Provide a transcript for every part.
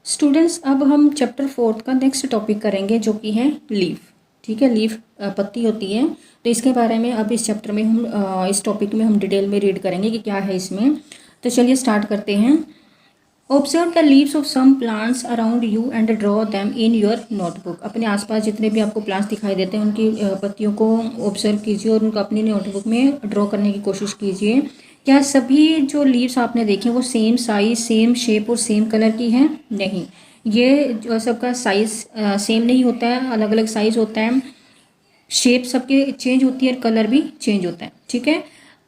Students, अब हम chapter 4 का नेक्स्ट टॉपिक करेंगे जो कि है लीफ। ठीक है, लीफ पत्ती होती है। तो इसके बारे में अब इस चैप्टर में हम इस टॉपिक में हम डिटेल में रीड करेंगे कि क्या है इसमें। तो चलिए स्टार्ट करते हैं। Observe the leaves of some plants around you and draw them in your notebook. अपने आसपास जितने भी आपको प्लांट्स दिखाई देते हैं उनकी पत्तियों को ऑब्जर्व कीजिए और उनको अपनी नोटबुक में ड्रॉ करने की कोशिश कीजिए। क्या सभी जो लीव्स आपने देखे वो सेम साइज, सेम शेप और सेम कलर की हैं? नहीं, ये जो सबका साइज सेम नहीं होता है, अलग अलग साइज होता है, शेप सबके चेंज होती है और कलर भी चेंज होता है। ठीक है।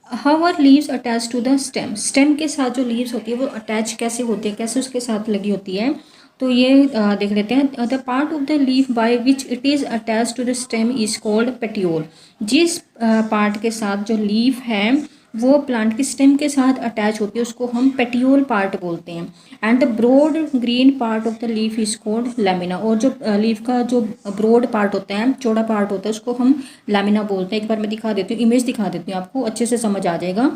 How are leaves attach to the stem. Stem के साथ जो लीव्स होती है वो अटैच कैसे होती है, कैसे उसके साथ लगी होती है। तो ये देख लेते हैं। The part of the leaf by which it is attach to the stem is called petiole. जिस पार्ट के साथ जो लीफ है वो प्लांट की स्टेम के साथ अटैच होती है उसको हम पेटियोल पार्ट बोलते हैं। And the broad green part of the leaf is called lamina. और जो लीफ का जो ब्रॉड पार्ट होता है, चौड़ा पार्ट होता है, उसको हम लैमिना बोलते हैं। एक बार मैं दिखा देती हूँ, इमेज दिखा देती हूँ, आपको अच्छे से समझ आ जाएगा।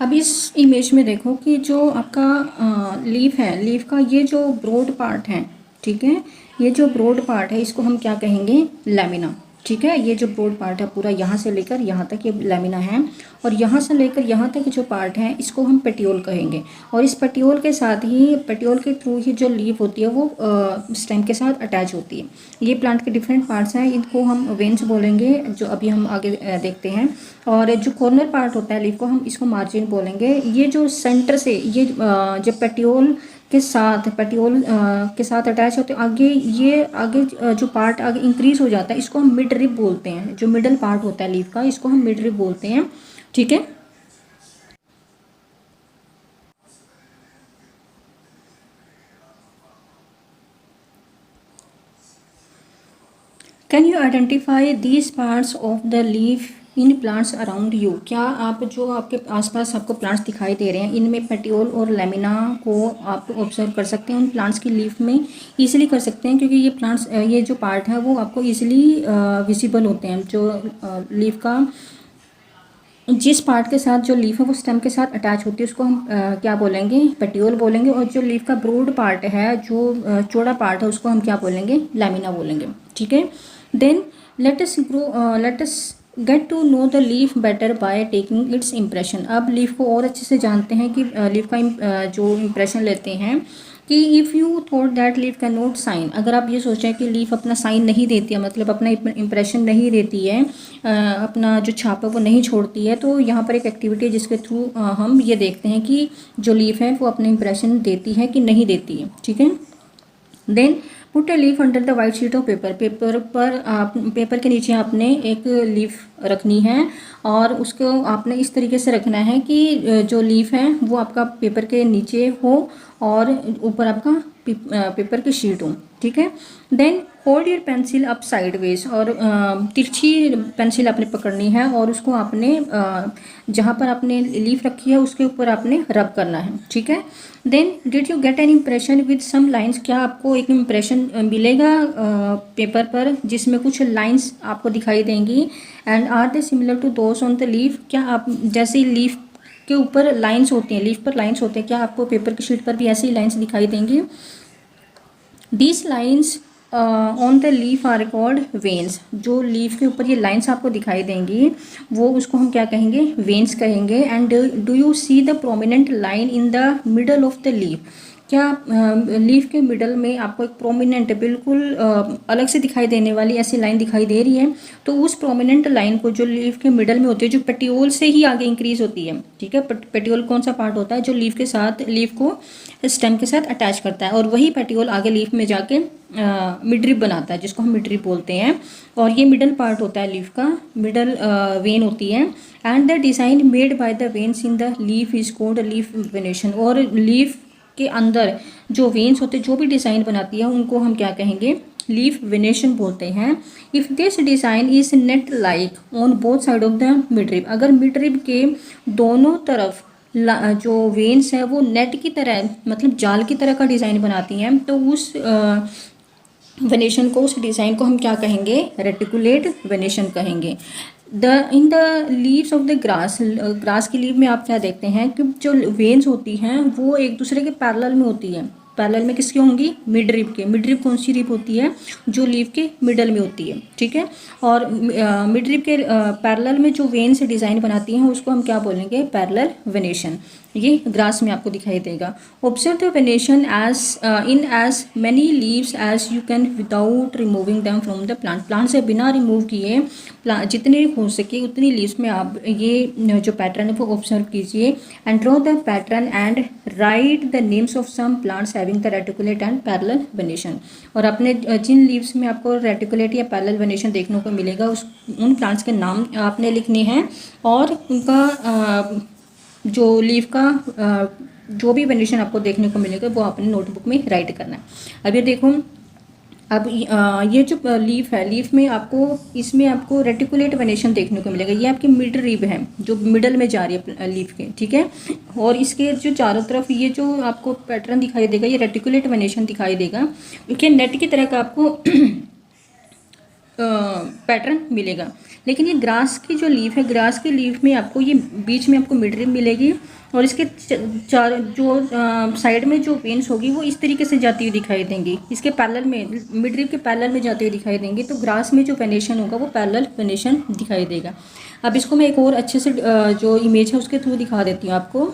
अब इस इमेज में देखो कि जो आपका लीफ है, लीफ का ये जो ब्रॉड पार्ट है, ठीक है, ये जो ब्रॉड पार्ट है इसको हम क्या कहेंगे? लैमिना। ठीक है, ये जो ब्रॉड पार्ट है पूरा यहाँ से लेकर यहाँ तक ये लैमिना है, और यहाँ से लेकर यहाँ तक जो पार्ट है इसको हम पेटियोल कहेंगे। और इस पेटियोल के साथ ही, पेटियोल के थ्रू ही जो लीफ होती है वो स्टेम के साथ अटैच होती है। ये प्लांट के डिफरेंट पार्ट्स हैं, इनको हम वेन्स बोलेंगे, जो अभी हम आगे देखते हैं। और जो कॉर्नर पार्ट होता है लीफ को, हम इसको मार्जिन बोलेंगे। ये जो सेंटर से ये जो पेटियोल के साथ के साथ अटैच होते हैं, आगे ये आगे जो पार्ट आगे इंक्रीज हो जाता है इसको हम मिड रिब बोलते हैं। जो मिडल पार्ट होता है लीफ का इसको हम मिड रिब बोलते हैं। ठीक है। Can you identify these parts of the leaf in plants around you. क्या आप जो आपके आसपास आपको प्लांट्स दिखाई दे रहे हैं इनमें पेटियोल और लैमिना को आप ऑब्जर्व कर सकते हैं? उन प्लांट्स की लीफ में ईजिली कर सकते हैं क्योंकि ये प्लांट्स, ये जो पार्ट है वो आपको ईजिली विजिबल होते हैं। जो लीफ का जिस पार्ट के साथ जो लीफ है वो स्टेम के साथ अटैच होती है उसको हम क्या बोलेंगे? पेटियोल बोलेंगे। और जो लीफ का ब्रॉड पार्ट है, जो चौड़ा पार्ट है, उसको हम क्या बोलेंगे? लैमिना बोलेंगे। ठीक है। Then let us get to know the leaf better by taking its impression. अब लीफ को और अच्छे से जानते हैं कि लीफ का जो इम्प्रेशन लेते हैं कि if you thought that leaf can not sign. अगर आप ये सोचें कि लीफ अपना साइन नहीं देती है, मतलब अपना इम्प्रेशन नहीं देती है, अपना जो छाप है वो नहीं छोड़ती है, तो यहाँ पर एक एक्टिविटी है जिसके थ्रू हम ये देखते हैं कि जो लीफ है वो अपना इम्प्रेशन देती है कि नहीं देती है। ठीक है। Then put a leaf under the white sheet of paper. Paper के नीचे आपने एक लीफ रखनी है और उसको आपने इस तरीके से रखना है कि जो लीफ है वो आपका पेपर के नीचे हो और ऊपर आपका पेपर की शीट हो। ठीक है। Then hold your pencil up sideways. और तिरछी पेंसिल आपने पकड़नी है और उसको आपने जहाँ पर आपने लीफ रखी है उसके ऊपर आपने रब करना है। ठीक है। Then did you get an impression with some lines. क्या आपको एक इम्प्रेशन मिलेगा पेपर पर जिसमें कुछ लाइन्स आपको दिखाई देंगी? And are they similar to those on the leaf. क्या आप जैसे लीफ के ऊपर लाइन्स होती हैं, लीफ पर लाइन्स होते हैं, क्या आपको पेपर की शीट पर भी ऐसी लाइन्स दिखाई देंगी? These lines on the leaf are called veins. जो लीफ के ऊपर ये लाइन्स आपको दिखाई देंगी वो उसको हम क्या कहेंगे? वेन्स कहेंगे। And do you see the prominent line in the middle of the leaf. क्या लीफ के मिडल में आपको एक प्रोमिनेंट, बिल्कुल अलग से दिखाई देने वाली ऐसी लाइन दिखाई दे रही है? तो उस प्रोमिनेंट लाइन को जो लीफ के मिडल में होती है, जो पेटियोल से ही आगे इंक्रीज होती है। ठीक है। पेटियोल कौन सा पार्ट होता है? जो लीफ के साथ, लीफ को स्टेम के साथ अटैच करता है, और वही पेटियोल आगे लीफ में जाके मिडरिप बनाता है जिसको हम मिडरिप बोलते हैं। और ये मिडल पार्ट होता है लीफ का, मिडल वेन होती है। And the design made by the veins in the leaf is called leaf venation. और लीफ के अंदर जो वेन्स होते हैं, जो भी डिज़ाइन बनाती है, उनको हम क्या कहेंगे? लीफ वेनेशन बोलते हैं। If this design is net like on both side of the midrib. अगर मिडरिप के दोनों तरफ जो वेन्स है वो नेट की तरह, मतलब जाल की तरह का डिज़ाइन बनाती हैं, तो उस वेनेशन को, उस डिज़ाइन को हम क्या कहेंगे? रेटिकुलेट वेनेशन कहेंगे। In the leaves of the grass, grass की लीव में आप क्या देखते हैं कि जो वेन्स होती हैं वो एक दूसरे के पैरेलल में होती है। पैरेलल में किसकी होंगी? मिड रिब के। मिड रिब कौन सी रिब होती है? जो लीव के मिडल में होती है, ठीक है। और मिड रिब के पैरेलल में जो वेन से डिज़ाइन बनाती हैं उसको हम क्या बोलेंगे? Parallel venation. ये ग्रास में आपको दिखाई देगा। Observe the venation as in as many leaves as you can without removing them from the plant. Plant से बिना रिमूव किए जितने हो सके उतनी लीव्स में आप ये जो पैटर्न है वो ऑब्जर्व कीजिए। And draw the pattern and write the names of some plants having the reticulate and parallel venation. और अपने जिन लीव्स में आपको रेटिकुलेट या पैरेलल वेनेशन देखने को मिलेगा उन प्लांट्स के नाम आपने लिखने हैं और उनका जो लीव का जो भी वेनेशन आपको देखने को मिलेगा वो आपने नोटबुक में राइट करना है। अब ये देखो, अब ये जो लीफ है, लीफ में आपको इसमें आपको रेटिकुलेट वेनेशन देखने को मिलेगा। ये आपकी मिड रिब है जो मिडल में जा रही है लीफ के, ठीक है। और इसके जो चारों तरफ ये जो आपको पैटर्न दिखाई देगा ये रेटिकुलेट वेनेशन दिखाई देगा। देखिए नेट की तरह का आपको पैटर्न मिलेगा। लेकिन ये ग्रास की जो लीफ है, ग्रास की लीफ में आपको ये बीच में आपको मिड रिब मिलेगी और इसके चार जो साइड में जो वेन्स होगी वो इस तरीके से जाती हुई दिखाई देंगी। इसके पैरेलल में मिड रिब के पैरेलल में जाते हुए दिखाई देंगे। तो ग्रास में जो वेनेशन होगा वो पैरेलल वेनेशन दिखाई देगा। अब इसको मैं एक और अच्छे से जो इमेज है उसके थ्रू दिखा देती हूँ आपको।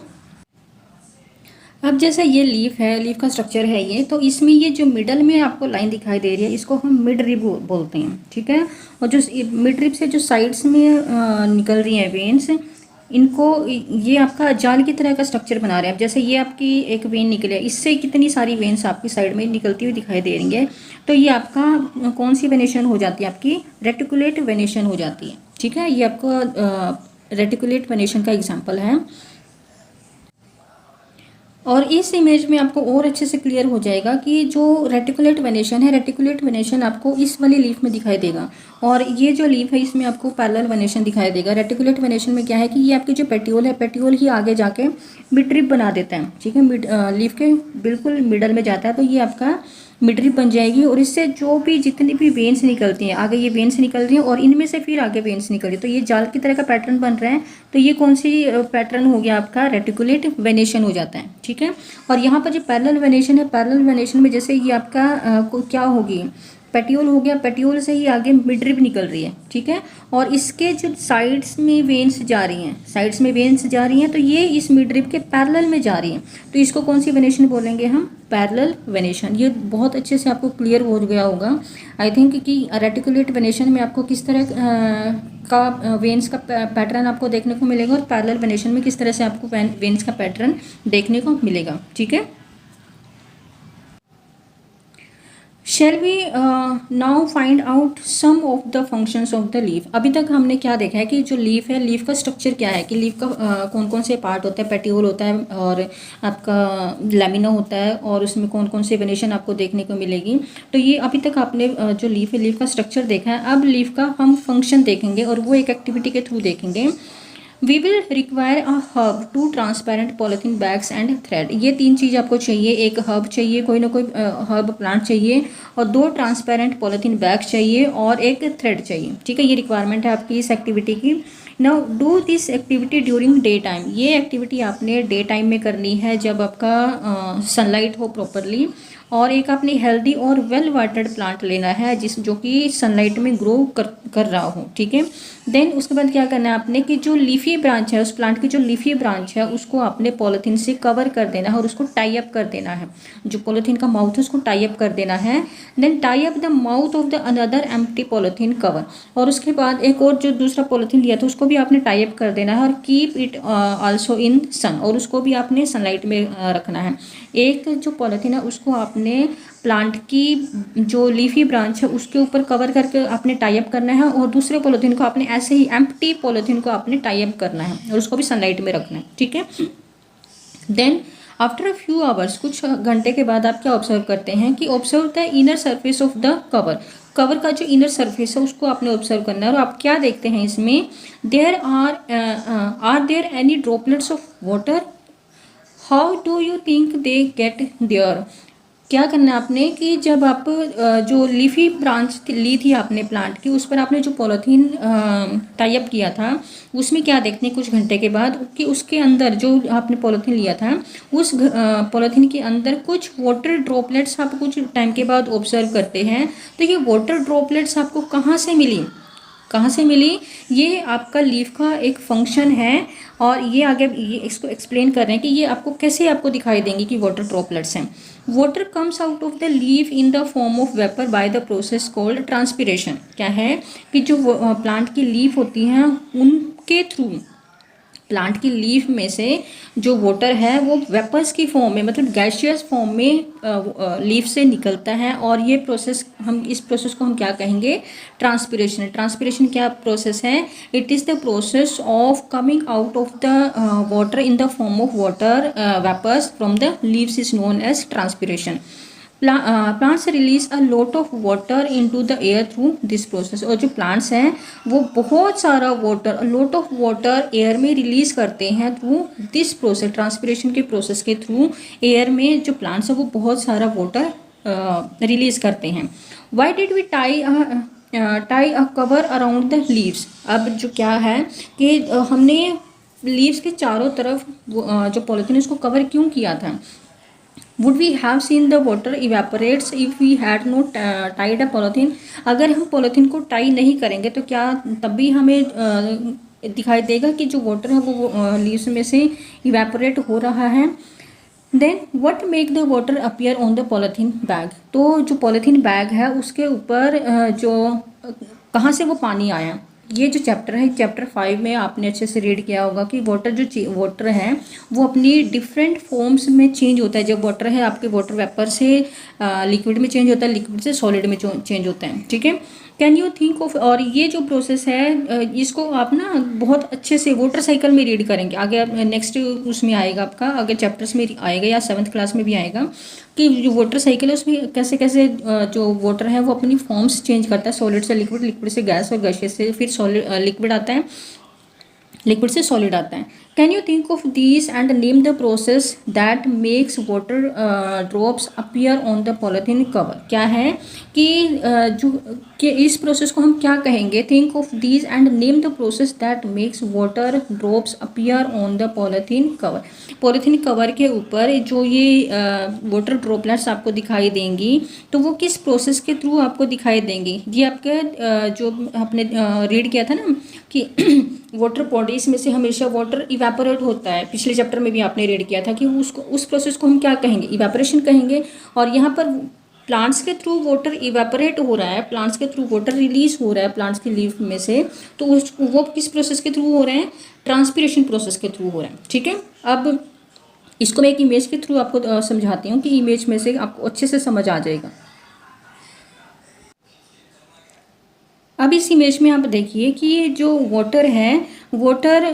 अब जैसे ये लीफ है, लीफ का स्ट्रक्चर है ये, तो इसमें ये जो मिडल में आपको लाइन दिखाई दे रही है इसको हम मिड रिब बोलते हैं, ठीक है। और जो मिड रिब से जो साइड्स में निकल रही हैं वेन्स, इनको ये आपका जाल की तरह का स्ट्रक्चर बना रहे हैं। अब जैसे ये आपकी एक वेन निकले, इससे कितनी सारी वेन्स आपकी साइड में निकलती हुई दिखाई दे रही है। तो ये आपका कौन सी वेनेशन हो जाती है? आपकी रेटिकुलेट वेनेशन हो जाती है, ठीक है। ये आपको रेटिकुलेट वेनेशन का एग्जाम्पल है। और इस इमेज में आपको और अच्छे से क्लियर हो जाएगा कि जो रेटिकुलेट वेनेशन है, रेटिकुलेट वेनेशन आपको इस वाली लीफ में दिखाई देगा और ये जो लीफ है इसमें आपको पैरेलल वेनेशन दिखाई देगा। रेटिकुलेट वेनेशन में क्या है कि ये आपकी जो पेटियोल है, पेटियोल ही आगे जाके मिड रिब बना देता है, ठीक है। लीफ के बिल्कुल मिडल में जाता है तो ये आपका मिड रिब बन जाएगी। और इससे जो भी जितनी भी वेन्स निकलती हैं, आगे ये वेन्स निकल रही हैं और इनमें से फिर आगे वेन्स निकल रही है, तो ये जाल की तरह का पैटर्न बन रहा है। तो ये कौन सी पैटर्न हो गया? आपका रेटिकुलेट वेनेशन हो जाता है, ठीक है। और यहाँ पर जो पैरेलल वेनेशन है, पैरेलल वेनेशन में जैसे ये आपका क्या होगी? पेटियोल हो गया, पेटियोल से ही आगे मिड रिब निकल रही है, ठीक है। और इसके जो साइड्स में वेन्स जा रही हैं, साइड्स में वेन्स जा रही हैं तो ये इस मिड रिब के पैरेलल में जा रही हैं। तो इसको कौन सी वेनेशन बोलेंगे हम? Parallel venation. ये बहुत अच्छे से आपको क्लियर हो गया होगा आई थिंक कि रेटिकुलेट वेनेशन में आपको किस तरह का वेन्स का पैटर्न आपको देखने को मिलेगा और पैरेलल वेनेशन में किस तरह से आपको वेन्स का पैटर्न देखने को मिलेगा, ठीक है। Shall we now find out some of the functions of the leaf? अभी तक हमने क्या देखा है कि जो लीफ है, लीफ का स्ट्रक्चर क्या है कि लीफ का कौन कौन से पार्ट होता है? पेटियोल होता है और आपका लैमिना होता है और उसमें कौन कौन से वेनेशन आपको देखने को मिलेगी। तो ये अभी तक आपने जो लीफ है, लीफ का स्ट्रक्चर देखा है। अब लीफ का हम फंक्शन देखेंगे और वो एक एक्टिविटी के थ्रू देखेंगे। We will require a hub, 2 transparent polythene bags and thread. ये 3 चीज़ आपको चाहिए। एक हब चाहिए, कोई ना कोई हब प्लांट चाहिए और 2 ट्रांसपेरेंट पॉलीथीन बैग चाहिए और एक थ्रेड चाहिए, ठीक है। ये रिक्वायरमेंट है आपकी इस एक्टिविटी की। Now do this activity during day time. ये एक्टिविटी आपने डे टाइम में करनी है जब आपका सनलाइट हो प्रॉपरली। और एक आपने हेल्दी और वेल वाटर्ड प्लांट लेना है जो कि सनलाइट में ग्रो कर रहा हो, ठीक है। देन उसके बाद क्या करना है आपने कि जो लीफी ब्रांच है, उस प्लांट की जो लीफी ब्रांच है उसको आपने पॉलीथीन से कवर कर देना है और उसको टाई अप कर देना है। जो पॉलीथीन का माउथ है उसको टाई अप कर देना है। Then tie up the mouth of the another empty polythene cover. और उसके बाद एक और जो दूसरा पॉलीथीन लिया था उसको भी आपने टाई अप कर देना है और कीप इट आल्सो इन सन। और उसको भी आपने सनलाइट में रखना है। एक जो पॉलीथीन है उसको आपने प्लांट की जो लीफी ब्रांच है उसके ऊपर कवर करके आपने टाई अप करना है और दूसरे पॉलीथीन को आपने ऐसे ही एम्प्टी पॉलीथीन को आपने टाई अप करना है और उसको भी सनलाइट में रखना है, ठीक है। Then after a few hours, कुछ घंटे के बाद आप क्या ऑब्जर्व करते हैं कि observe the inner surface of the cover. Cover का जो इनर सरफेस है उसको आपने ऑब्जर्व करना है और आप क्या देखते हैं इसमें? There are there any droplets of water? How do you think they get there? क्या करना है आपने कि जब आप जो लीफी ब्रांच ली थी आपने प्लांट की, उस पर आपने जो पॉलीथीन टाई अप किया था, उसमें क्या देखते हैं कुछ घंटे के बाद कि उसके अंदर जो आपने पॉलीथीन लिया था, उस पॉलीथीन के अंदर कुछ वाटर ड्रॉपलेट्स आप कुछ टाइम के बाद ऑब्जर्व करते हैं। तो ये वाटर ड्रॉपलेट्स आपको कहाँ से मिली, कहाँ से मिली? ये आपका लीफ का एक फंक्शन है, और ये आगे ये इसको एक्सप्लेन कर रहे हैं कि ये आपको कैसे आपको दिखाई देंगे कि वाटर ड्रॉपलेट्स हैं। Water comes out of the leaf in the form of vapour by the process called transpiration. क्या है कि जो प्लांट की लीफ होती हैं उनके थ्रू, प्लांट की लीफ में से जो वाटर है वो वेपर्स की फॉर्म में, मतलब गैशियस फॉर्म में लीफ से निकलता है। और ये प्रोसेस इस प्रोसेस को हम क्या कहेंगे? ट्रांसपीरेशन। ट्रांसपीरेशन क्या प्रोसेस है? It is the process of coming out of the water in the form of water vapours from the leaves is known as transpiration. Plants release a lot of water into the air through this process. और जो plants हैं वो बहुत सारा water, lot of water air में release करते हैं through this process, transpiration के प्रोसेस के थ्रू एयर में जो प्लांट्स हैं वो बहुत सारा वाटर रिलीज करते हैं। Why did we tie a cover around the leaves. अब जो क्या है कि हमने लीव्स के चारों तरफ जो पॉलीथीन उसको कवर क्यों किया था? Would we have seen the water evaporates if we had not tied a polythene? अगर हम पॉलीथीन को टाई नहीं करेंगे तो क्या तब भी हमें दिखाई देगा कि जो वाटर है वो लीव्स में से इवेपोरेट हो रहा है। Then what make the water appear on the polythene bag. तो जो पॉलीथीन बैग है उसके ऊपर जो कहाँ से वो पानी आया, ये जो चैप्टर है, चैप्टर 5 में आपने अच्छे से रीड किया होगा कि वाटर जो वाटर है वो अपनी डिफरेंट फॉर्म्स में चेंज होता है। जब वाटर है आपके वाटर वेपर से लिक्विड में चेंज होता है, लिक्विड से सॉलिड में चेंज होता है, ठीक है। कैन यू थिंक ऑफ, और ये जो प्रोसेस है इसको आप ना बहुत अच्छे से वाटर साइकिल में रीड करेंगे। आगे नेक्स्ट उसमें आएगा आपका, आगे चैप्टर्स में आएगा या 7th क्लास में भी आएगा कि जो वाटर साइकिल है उसमें कैसे कैसे जो वाटर है वो अपनी फॉर्म्स चेंज करता है, सॉलिड से लिक्विड, लिक्विड से गैस और गैसेस से फिर सॉलिड लिक्विड आता है, लिक्विड से सॉलिड आता है। Can you think of these and name the process that makes water drops appear on the polythene cover. क्या है कि जो कि इस प्रोसेस को हम क्या कहेंगे? Think of these and name the process that makes water drops appear on the polythene cover. Polythene cover के ऊपर जो ये वाटर ड्रॉपलेट्स आपको दिखाई देंगी तो वो किस प्रोसेस के थ्रू आपको दिखाई देंगी? ये आपके जो आपने रीड किया था ना कि वाटर बॉडीज में से हमेशा वाटर इवेपोरेट होता है, पिछले चैप्टर में भी आपने रीड किया था कि उसको उस प्रोसेस को हम क्या कहेंगे? इवेपोरेशन कहेंगे। और यहाँ पर प्लांट्स के थ्रू वाटर इवेपोरेट हो रहा है, प्लांट्स के थ्रू वाटर रिलीज हो रहा है प्लांट्स की लीफ में से, तो वो किस प्रोसेस के थ्रू हो रहे हैं? ट्रांसपीरेशन प्रोसेस के थ्रू हो रहे हैं, ठीक है। अब इसको मैं एक इमेज के थ्रू आपको समझाती हूँ कि इमेज में से आपको अच्छे से समझ आ जाएगा। अब इस इमेज में आप देखिए कि ये जो वाटर है, वाटर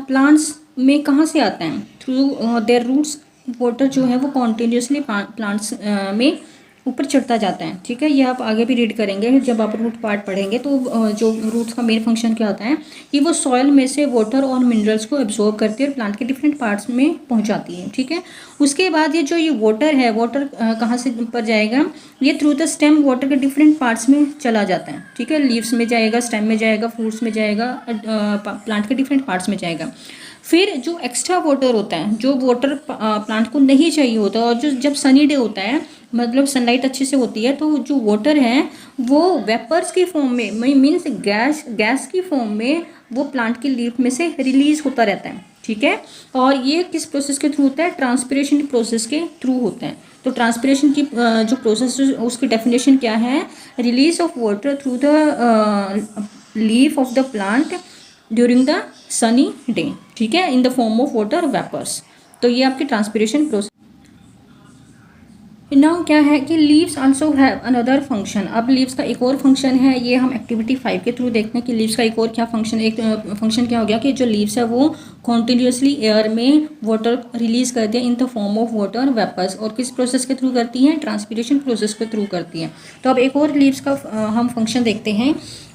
प्लांट्स में कहाँ से आता है? Through their roots. वाटर जो है वो कॉन्टिन्यूसली प्लांट्स में ऊपर चढ़ता जाता है, ठीक है। ये आप आगे भी रीड करेंगे जब आप रूट पार्ट पढ़ेंगे। तो जो रूट्स का मेन फंक्शन क्या होता है कि वो सॉइल में से वाटर और मिनरल्स को एब्जॉर्ब करती है और प्लांट के डिफरेंट पार्ट्स में पहुंचाती है, ठीक है। उसके बाद ये जो ये वाटर है, वाटर कहाँ से ऊपर जाएगा? ये थ्रू द स्टेम वाटर के डिफरेंट पार्ट्स में चला जाता है, ठीक है। लीव्स में जाएगा, स्टेम में जाएगा, फ्रूट्स में जाएगा, प्लांट के डिफरेंट पार्ट्स में जाएगा। फिर जो एक्स्ट्रा वाटर होता है, जो वाटर प्लांट को नहीं चाहिए होता, और जो जब सनी डे होता है, मतलब सनलाइट अच्छे से होती है, तो जो वाटर है वो वेपर्स की फॉर्म में, मीन्स गैस की फॉर्म में वो प्लांट की लीफ में से रिलीज होता रहता है, ठीक है। और ये किस प्रोसेस के थ्रू होता है? ट्रांसपीरेशन प्रोसेस के थ्रू होता है। तो ट्रांसपीरेशन की जो प्रोसेस उसकी डेफिनेशन क्या है? Release of water through the leaf of the plant during the sunny day, ठीक है, in the form of water vapours. तो ये आपकी ट्रांसपीरेशन प्रोसेस। नाउ क्या है कि leaves also have another function. अब लीव्स का एक और फंक्शन है, ये हम एक्टिविटी 5 के थ्रू देखते हैं कि लीव्स का एक और क्या फंक्शन, एक फंक्शन क्या हो गया कि जो लीव्स है वो कॉन्टिन्यूसली एयर में वाटर रिलीज करती है in the form of water vapours, और किस प्रोसेस के थ्रू करती हैं, ट्रांसपिरेशन प्रोसेस के थ्रू करती हैं। तो अब एक और लीव्स का हम फंक्शन देखते हैं।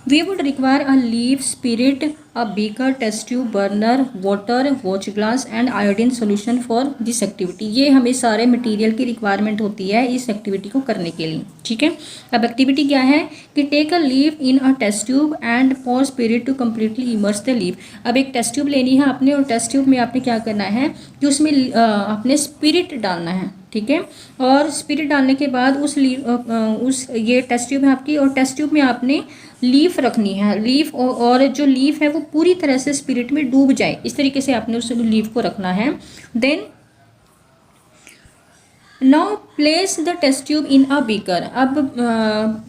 We would require a leaf spirit, a beaker, test tube, burner, water, watch glass and iodine solution for this activity. ये हमें सारे मटेरियल की रिक्वायरमेंट होती है इस एक्टिविटी को करने के लिए, ठीक है। अब एक्टिविटी क्या है कि take a leave in a test tube and pour spirit to completely immerse the leave. अब एक टेस्ट ट्यूब लेनी है आपने, और टेस्ट ट्यूब में आपने क्या करना है कि उसमें आपने स्पिरिट डालना है, ठीक है। और स्पिरिट डालने के बाद उस ये टेस्ट ट्यूब है आपकी, और टेस्ट ट्यूब में आपने लीफ रखनी है। लीफ और जो लीफ है वो पूरी तरह से स्पिरिट में डूब जाए, इस तरीके से आपने उस लीफ को रखना है। Then now place the test tube in a beaker. अब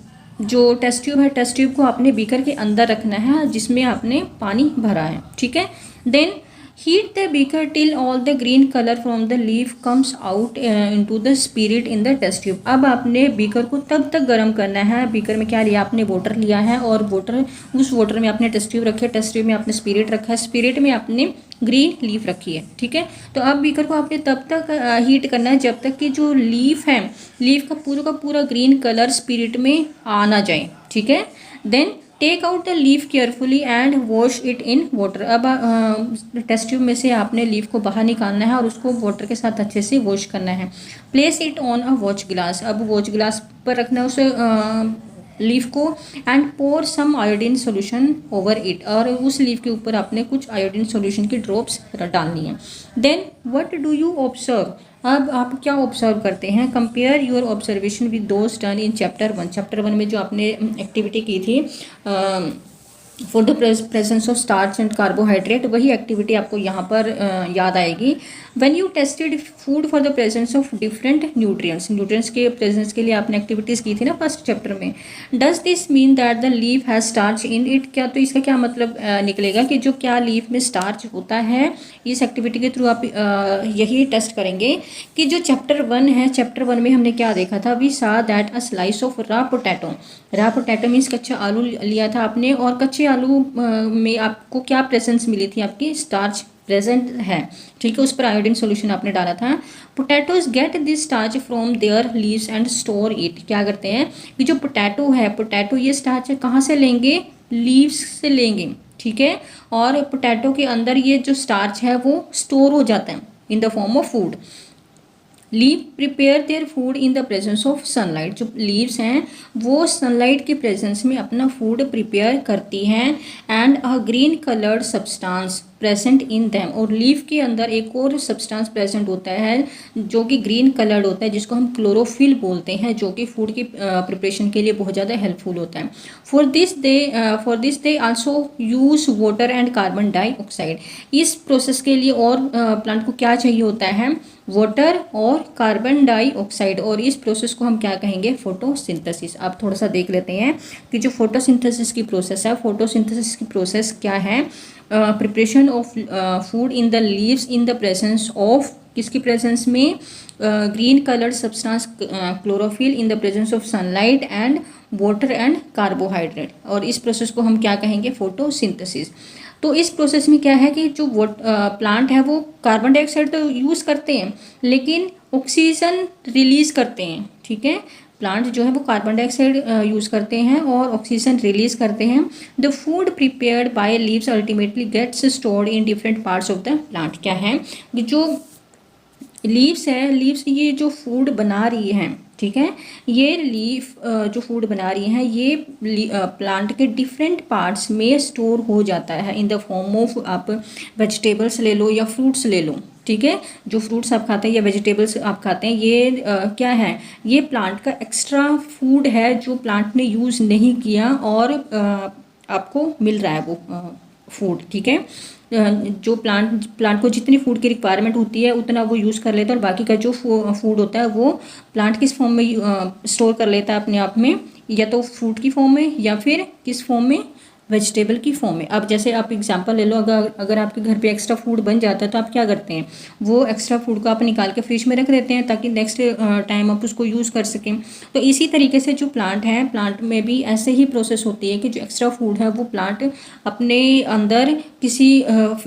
जो टेस्ट ट्यूब है, टेस्ट ट्यूब को आपने बीकर के अंदर रखना है जिसमें आपने पानी भरा है, ठीक है। Then heat the beaker till all the green colour from the leaf comes out into the spirit in the test tube. अब आपने बीकर को तब तक गर्म करना है। बीकर में क्या लिया आपने, वाटर लिया है, और उस वाटर में आपने टेस्ट ट्यूब रखे, टेस्ट ट्यूब में आपने स्पिरिट रखा है, स्पिरिट में आपने ग्रीन लीफ रखी है, ठीक है। तो अब बीकर को आपने तब तक हीट करना है जब तक कि जो लीफ है, लीफ का पूरा ग्रीन कलर स्पिरिट में आ ना जाए, ठीक है। Then take out the leaf carefully and wash it in water. अब टेस्ट ट्यूब में से आपने लीफ को बाहर निकालना है और उसको वाटर के साथ अच्छे से वॉश करना है। Place it on a watch glass. अब वॉच ग्लास पर रखना है उसे लीफ को, and pour some iodine solution over it. और उस लीफ के ऊपर आपने कुछ आयोडीन सोल्यूशन की ड्रॉप्स डालनी है। Then what do you observe. अब आप क्या ऑब्जर्व करते हैं, compare your observation with those done in chapter 1। Chapter 1 में जो आपने एक्टिविटी की थी for the presence of starch and carbohydrate, वही एक्टिविटी आपको यहाँ पर याद आएगी। When you tested food for the presence of different nutrients के प्रेजेंस के लिए आपने एक्टिविटीज़ की थी ना फर्स्ट चैप्टर में। Does this mean that the leaf has starch in it. क्या तो इसका क्या मतलब निकलेगा कि जो क्या लीफ में स्टार्च होता है। इस एक्टिविटी के थ्रू आप यही टेस्ट करेंगे कि जो चैप्टर 1 है, चैप्टर 1 में हमने क्या देखा था, we saw that a slice of raw potato. Raw potato means कच्चा आलू लिया था आपने, और कच्चे आलू में आपको क्या प्रेजेंस मिली थी, आपकी स्टार्च प्रेजेंट है, ठीक है। उस पर आयोडीन सोल्यूशन आपने डाला था। Potatoes get this starch from there leaves and store it. क्या करते हैं कि जो पोटैटो है, पोटैटो ये स्टार्च कहाँ से लेंगे, लीव्स से लेंगे, ठीक है। और पोटैटो के अंदर ये जो स्टार्च है वो स्टोर हो जाता है in the form of food. Leave prepare their food in the presence of sunlight. जो लीव्स हैं वो सनलाइट के प्रेजेंस में अपना फूड प्रिपेयर करती हैं। And a green coloured substance present in them. और लीफ के अंदर एक और सब्सटेंस प्रेजेंट होता है जो कि ग्रीन कलर्ड होता है, जिसको हम क्लोरोफिल बोलते हैं, जो कि फूड की प्रिपरेशन के लिए बहुत ज़्यादा हेल्पफुल होता है। For this they also use water and carbon dioxide. इस प्रोसेस के लिए और प्लांट को क्या चाहिए होता है, वाटर और कार्बन डाइऑक्साइड। और इस प्रोसेस को हम क्या कहेंगे, फोटोसिंथेसिस। आप थोड़ा सा देख लेते हैं कि जो फोटोसिंथेसिस की प्रोसेस है, फोटोसिंथेसिस की प्रोसेस क्या है, preparation of food in the leaves in the presence of, किसकी प्रेजेंस में, green coloured substance chlorophyll in the presence of sunlight and water and carbohydrate. और इस प्रोसेस को हम क्या कहेंगे, फोटोसिंथेसिस। तो इस प्रोसेस में क्या है कि जो प्लांट है वो कार्बन डाइऑक्साइड तो यूज़ करते हैं लेकिन ऑक्सीजन रिलीज करते हैं, ठीक है। प्लांट जो है वो कार्बन डाइऑक्साइड यूज़ करते हैं और ऑक्सीजन रिलीज करते हैं। The food prepared by leaves ultimately gets stored in different parts of the plant. क्या है कि जो लीव्स है, लीव्स ये जो फूड बना रही हैं, ठीक है, ये लीफ जो फूड बना रही हैं ये प्लांट के डिफरेंट पार्ट्स में स्टोर हो जाता है इन द फॉर्म ऑफ, आप वेजिटेबल्स ले लो या फ्रूट्स ले लो, ठीक है। जो फ्रूट्स आप खाते हैं या वेजिटेबल्स आप खाते हैं, ये क्या है, ये प्लांट का एक्स्ट्रा फूड है जो प्लांट ने यूज़ नहीं किया और आपको मिल रहा है वो फूड, ठीक है। जो प्लांट को जितनी फूड की रिक्वायरमेंट होती है उतना वो यूज़ कर लेता है, और बाकी का जो फूड होता है वो प्लांट किस फॉर्म में स्टोर कर लेता है अपने आप में, या तो फ्रूट की फॉर्म में या फिर किस फॉर्म में, वेजिटेबल की फॉर्म में। अब जैसे आप एग्जांपल ले लो, अगर आपके घर पे एक्स्ट्रा फूड बन जाता है तो आप क्या करते हैं, वो एक्स्ट्रा फूड को आप निकाल के फ्रिज में रख देते हैं ताकि नेक्स्ट टाइम आप उसको यूज़ कर सकें। तो इसी तरीके से जो प्लांट है, प्लांट में भी ऐसे ही प्रोसेस होती है कि जो एक्स्ट्रा फूड है वो प्लांट अपने अंदर किसी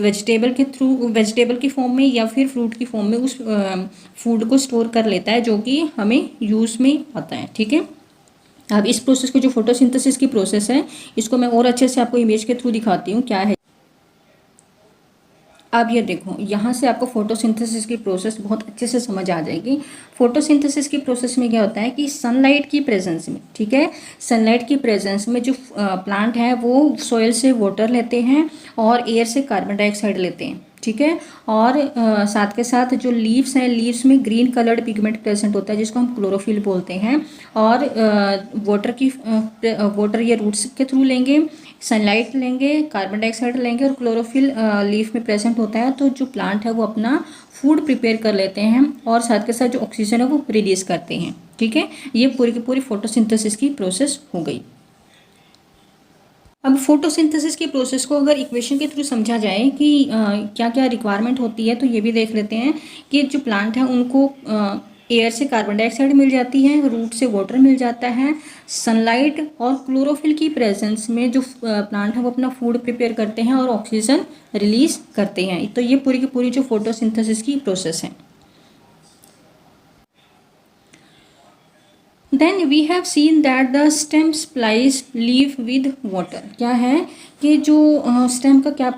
वेजिटेबल के थ्रू, वेजिटेबल की फॉर्म में या फिर फ्रूट की फॉर्म में उस फूड को स्टोर कर लेता है जो कि हमें यूज़ में आता है। ठीक है, अब इस प्रोसेस को, जो फोटोसिंथेसिस की प्रोसेस है, इसको मैं और अच्छे से आपको इमेज के थ्रू दिखाती हूँ क्या है। अब ये देखो, यहाँ से आपको फोटोसिंथेसिस की प्रोसेस बहुत अच्छे से समझ आ जाएगी। फोटोसिंथेसिस की प्रोसेस में क्या होता है कि सनलाइट की प्रेजेंस में, ठीक है, सनलाइट की प्रेजेंस में जो प्लांट है वो सॉइल से वाटर लेते हैं और एयर से कार्बन डाइऑक्साइड लेते हैं। ठीक है, और साथ के साथ जो लीव्स हैं, लीव्स में ग्रीन कलर्ड पिगमेंट प्रेजेंट होता है जिसको हम क्लोरोफिल बोलते हैं। और वाटर ये रूट्स के थ्रू लेंगे, सनलाइट लेंगे, कार्बन डाइऑक्साइड लेंगे और क्लोरोफिल लीफ में प्रेजेंट होता है। तो जो प्लांट है वो अपना फूड प्रिपेयर कर लेते हैं और साथ के साथ जो ऑक्सीजन है वो रिलीज करते हैं। ठीक है, ये पूरी की पूरी फोटोसिंथेसिस की प्रोसेस हो गई। अब फोटोसिंथेसिस की प्रोसेस को अगर इक्वेशन के थ्रू समझा जाए कि क्या क्या रिक्वायरमेंट होती है, तो ये भी देख लेते हैं कि जो प्लांट है उनको एयर से कार्बन डाइऑक्साइड मिल जाती है, रूट से वाटर मिल जाता है, सनलाइट और क्लोरोफिल की प्रेजेंस में जो प्लांट है वो अपना फूड प्रिपेयर करते हैं और ऑक्सीजन रिलीज करते हैं। तो ये पूरी की पूरी जो फोटोसिंथेसिस की प्रोसेस है। Then we have seen that the stem supplies leaf with water. क्या है कि जो स्टेम का क्या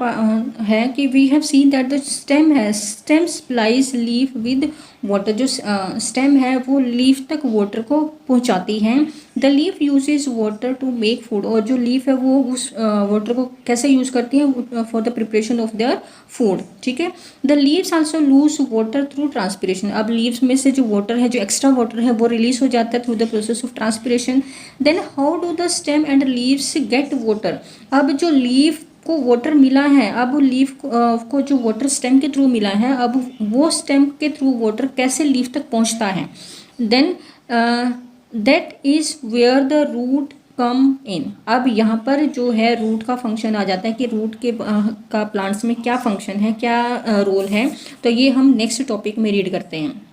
है कि we have seen that the stem है, stem supplies leaf with water. जो स्टेम है वो लीफ तक वाटर को पहुंचाती है। The leaf uses water to make food. और जो लीफ है वो उस वाटर को कैसे यूज़ करती है, for the preparation of their food. ठीक है, the leaves also loose water through transpiration. अब लीव्स में से जो वाटर है, जो एक्स्ट्रा वाटर है वो रिलीज हो जाता है through the process of transpiration. Then how do the stem and leaves get water. अब जो लीफ को वाटर मिला है, अब लीफ को जो वाटर स्टेम के थ्रू मिला है, अब वो स्टेम के थ्रू वाटर कैसे लीफ तक पहुंचता है। Then that is where the root come in. अब यहाँ पर जो है रूट का फंक्शन आ जाता है कि रूट के का प्लांट्स में क्या फंक्शन है, क्या रोल है। तो ये हम नेक्स्ट टॉपिक में रीड करते हैं।